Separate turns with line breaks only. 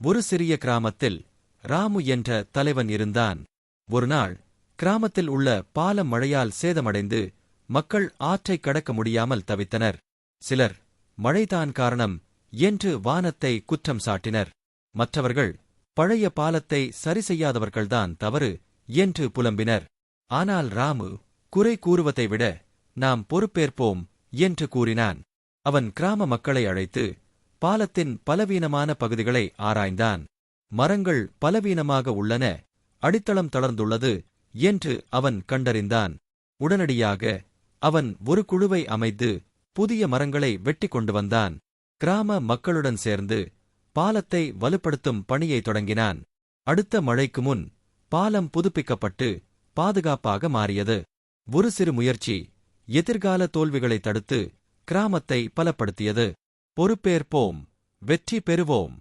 ஒரு சிறிய கிராமத்தில் ராமு என்ற தலைவன் இருந்தான். ஒருநாள் கிராமத்தில் உள்ள பாலம் மழையால் சேதமடைந்து மக்கள் ஆற்றைக் கடக்க முடியாமல் தவித்தனர். சிலர் மழைதான் காரணம் என்று வானத்தை குற்றம் சாட்டினர். மற்றவர்கள் பழைய பாலத்தை சரி செய்யாதவர்கள்தான் தவறு என்று புலம்பினர். ஆனால் ராமு குறை கூறுவதை விட நாம் பொறுப்பேற்போம் என்று கூறினான். அவன் கிராம மக்களை அழைத்து பாலத்தின் பலவீனமான பகுதிகளை ஆராய்ந்தான். மரங்கள் பலவீனமாக உள்ளன, அடித்தளம் தளர்ந்துள்ளது என்று அவன் கண்டறிந்தான். உடனடியாக அவன் ஒரு குழுவை அமைத்து புதிய மரங்களை வெட்டி கொண்டு வந்தான். கிராம மக்களுடன் சேர்ந்து பாலத்தை வலுப்படுத்தும் பணியை தொடங்கினான். அடுத்த மழைக்கு முன் பாலம் புதுப்பிக்கப்பட்டு பாதுகாப்பாக மாறியது. ஒரு சிறு முயற்சி எதிர்கால தோல்விகளை தடுத்து கிராமத்தை பலப்படுத்தியது. பொறுப்பேற்போம், வெற்றி பெறுவோம்.